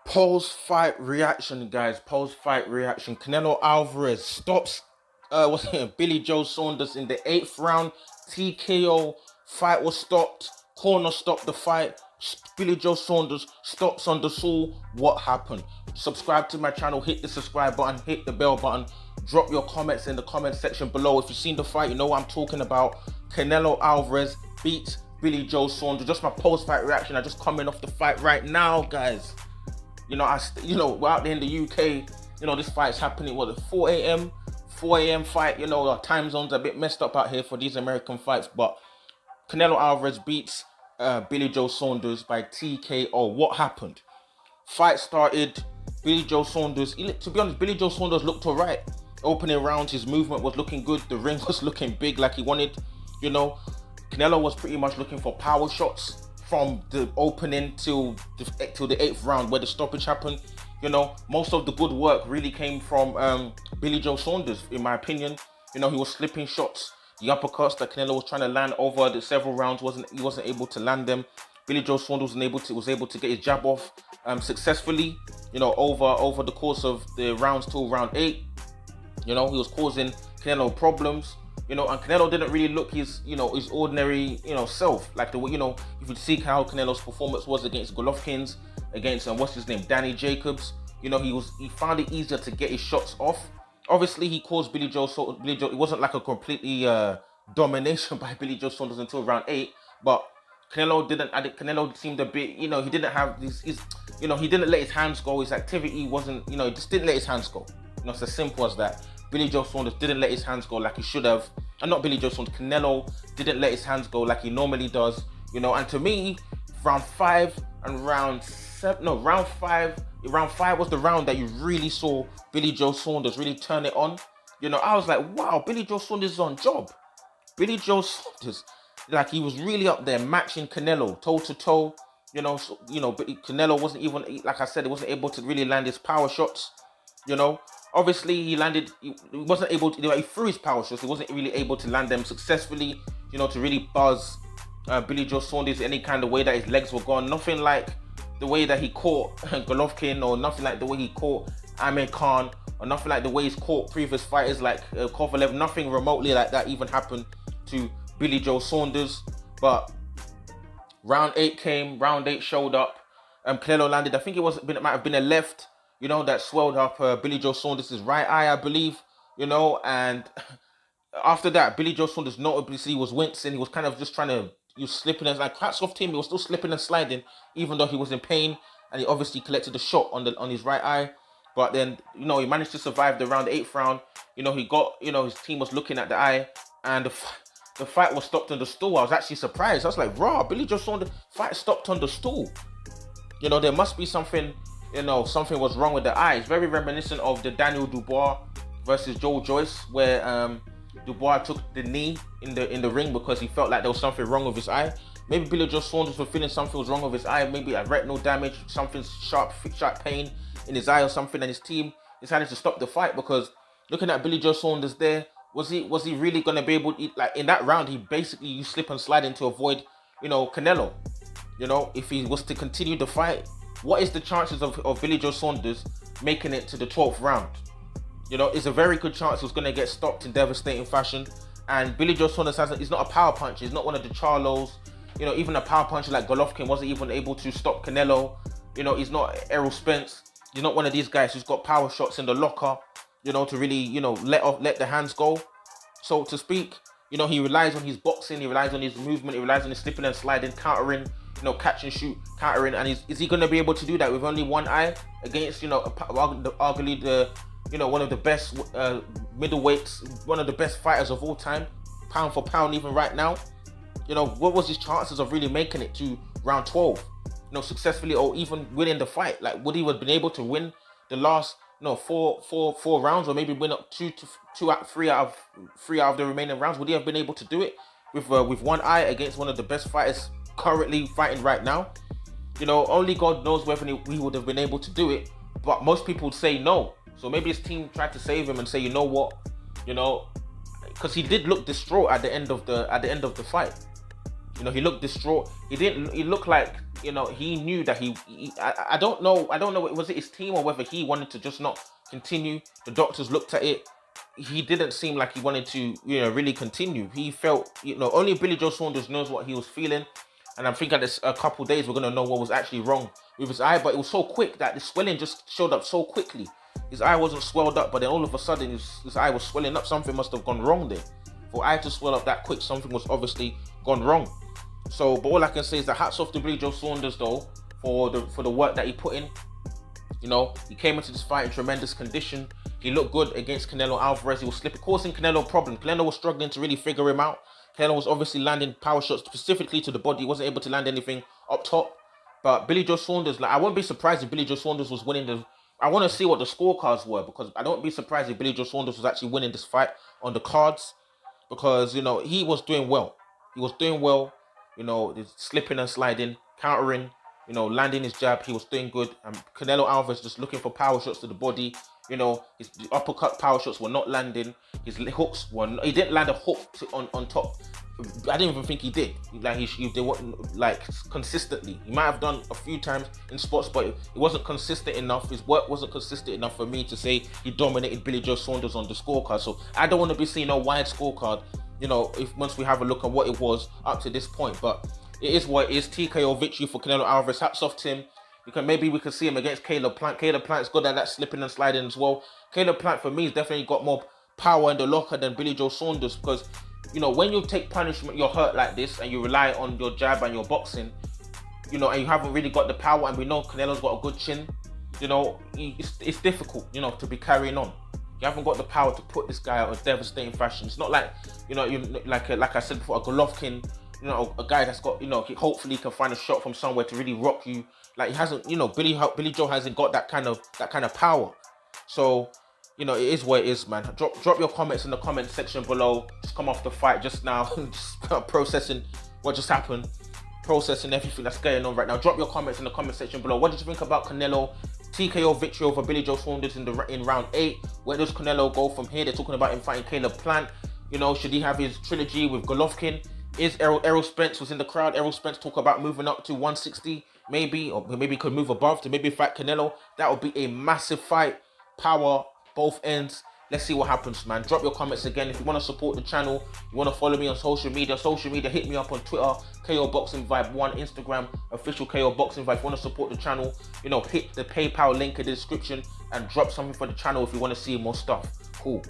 Post-fight reaction, guys. Post-fight reaction. Canelo Alvarez stops what's it, Billy Joe Saunders in the 8th round. TKO. Fight was stopped. Corner stopped the fight. Billy Joe Saunders stops on the stool. What happened? Subscribe to my channel. Hit the subscribe button. Hit the bell button. Drop your comments in the comment section below. If you've seen the fight, you know what I'm talking about. Canelo Alvarez beats Billy Joe Saunders. Just my post-fight reaction. I just coming off the fight right now, guys. We're out there in the UK. This fight's happening. What, at 4 a.m. 4 a.m. fight. Our time zones are a bit messed up out here for these American fights. But Canelo Alvarez beats Billy Joe Saunders by TKO. What happened? Fight started. Billy Joe Saunders. To be honest, Billy Joe Saunders looked alright. Opening rounds, his movement was looking good. The ring was looking big, like he wanted. Canelo was pretty much looking for power shots from the opening till the 8th round where the stoppage happened. Most of the good work really came from Billy Joe Saunders, in my opinion. He was slipping shots. The uppercuts that Canelo was trying to land over the several rounds, he wasn't able to land them. Billy Joe Saunders was able to get his jab off successfully, over the course of the rounds till round 8. He was causing Canelo problems. And Canelo didn't really look his ordinary, self. Like the way, if you see how Canelo's performance was against Golovkin's, against what's his name, Danny Jacobs. He found it easier to get his shots off. Obviously, he caused Billy Joe. It wasn't like a completely domination by Billy Joe Saunders until round 8. But Canelo seemed a bit, he didn't have this. He didn't let his hands go. His activity wasn't, he just didn't let his hands go. It's as simple as that. Billy Joe Saunders didn't let his hands go like he should have. And not Billy Joe Saunders, Canelo didn't let his hands go like he normally does. And to me, round 5 and round 5 was the round that you really saw Billy Joe Saunders really turn it on. I was like, wow, Billy Joe Saunders is on job. Billy Joe Saunders, like, he was really up there matching Canelo toe to toe. But Canelo wasn't even, like I said, he wasn't able to really land his power shots. Obviously, he wasn't able to, he threw his power shots. He wasn't really able to land them successfully, to really buzz Billy Joe Saunders any kind of way that his legs were gone. Nothing like the way that he caught Golovkin, or nothing like the way he caught Amir Khan, or nothing like the way he's caught previous fighters like Kovalev. Nothing remotely like that even happened to Billy Joe Saunders. But round 8 came, round 8 showed up. Canelo landed, I think it might have been a left, that swelled up Billy Joe Saunders' right eye, I believe, and after that, Billy Joe Saunders notably was wincing. He was kind of just he was slipping, and like, hats off to him, he was still slipping and sliding, even though he was in pain, and he obviously collected a shot on his right eye. But then, he managed to survive the round 8th round. He got, his team was looking at the eye, and the fight was stopped on the stool. I was actually surprised. I was like, raw, Billy Joe Saunders, fight stopped on the stool. There must be something, something was wrong with the eye. It's very reminiscent of the Daniel Dubois versus Joe Joyce, where Dubois took the knee in the ring because he felt like there was something wrong with his eye. Maybe Billy Joe Saunders was feeling something was wrong with his eye, maybe a retinal damage, something sharp pain in his eye or something, and his team decided to stop the fight. Because looking at Billy Joe Saunders there, was he really going to be able to, like, in that round, he basically used slip and sliding to avoid, Canelo. If he was to continue the fight, what is the chances of Billy Joe Saunders making it to the 12th round? It's a very good chance he was going to get stopped in devastating fashion. And Billy Joe Saunders he's not a power puncher. He's not one of the Charlos. Even a power puncher like Golovkin wasn't even able to stop Canelo. He's not Errol Spence. He's not one of these guys who's got power shots in the locker, to really, let the hands go, so to speak. He relies on his boxing. He relies on his movement. He relies on his slipping and sliding, countering, catch and shoot, countering. And is he going to be able to do that with only one eye against, arguably the, one of the best middleweights, one of the best fighters of all time, pound for pound, even right now? What was his chances of really making it to round 12, successfully, or even winning the fight? Like, would he have been able to win the last, four rounds, or maybe win up three out of the remaining rounds? Would he have been able to do it with one eye against one of the best fighters currently fighting right now? Only God knows whether he would have been able to do it, but most people would say no. So maybe his team tried to save him and say, you know what, because he did look distraught at the end of the fight. You know, he looked distraught. He didn't. He looked like, you know, he knew that I don't know. I don't know. Was it his team or whether he wanted to just not continue? The doctors looked at it. He didn't seem like he wanted to, you know, really continue. He felt, you know, only Billy Joe Saunders knows what he was feeling. And I think at this a couple days we're gonna know what was actually wrong with his eye. But it was so quick that the swelling just showed up so quickly. His eye wasn't swelled up, but then all of a sudden his eye was swelling up. Something must have gone wrong there. For eye to swell up that quick, something was obviously gone wrong. So, but all I can say is that hats off to Billy Joe Saunders though for the work that he put in. You know, he came into this fight in tremendous condition. He looked good against Canelo Alvarez. He was slipping, causing Canelo problems. Canelo was struggling to really figure him out. Canelo was obviously landing power shots specifically to the body. He wasn't able to land anything up top. But Billy Joe Saunders, like, I wouldn't be surprised if Billy Joe Saunders was winning the. I want to see what the scorecards were, because I don't be surprised if Billy Joe Saunders was actually winning this fight on the cards, because, you know, he was doing well. He was doing well. You know, slipping and sliding, countering, you know, landing his jab. He was doing good. And Canelo Alvarez just looking for power shots to the body. You know, his uppercut power shots were not landing. His hooks were not, he didn't land a hook on top. I didn't even think he did. Like, they weren't, like, consistently. He might have done a few times in spots, but it wasn't consistent enough. His work wasn't consistent enough for me to say he dominated Billy Joe Saunders on the scorecard. So I don't want to be seeing a wide scorecard, you know, if once we have a look at what it was up to this point. But it is what it is. TKO victory for Canelo Alvarez. Hats off to him. Maybe we can see him against Caleb Plant. Caleb Plant's good at that slipping and sliding as well. Caleb Plant, for me, has definitely got more power in the locker than Billy Joe Saunders, because, you know, when you take punishment, you're hurt like this, and you rely on your jab and your boxing, you know, and you haven't really got the power, and we know Canelo's got a good chin, you know, it's difficult, you know, to be carrying on. You haven't got the power to put this guy out in devastating fashion. It's not like, you know, like I said before, a Golovkin, you know, a guy that's got, you know, hopefully can find a shot from somewhere to really rock you. Like, he hasn't, you know, Billy Joe hasn't got that kind of power. So, you know, it is what it is, man. Drop your comments in the comment section below. Just come off the fight just now, just processing what just happened, processing everything that's going on right now. Drop your comments in the comment section below. What did you think about Canelo TKO victory over Billy Joe Saunders in round 8? Where does Canelo go from here? They're talking about him fighting Caleb Plant. You know, should he have his trilogy with Golovkin? Is Errol Spence was in the crowd? Errol Spence talk about moving up to 160, maybe, or maybe could move above to maybe fight Canelo. That would be a massive fight. Power, both ends. Let's see what happens, man. Drop your comments again. If you want to support the channel, you want to follow me on social media, hit me up on Twitter, KO Boxing Vibe 1, Instagram, official KO Boxing Vibe. If you want to support the channel, you know, hit the PayPal link in the description and drop something for the channel if you want to see more stuff. Cool.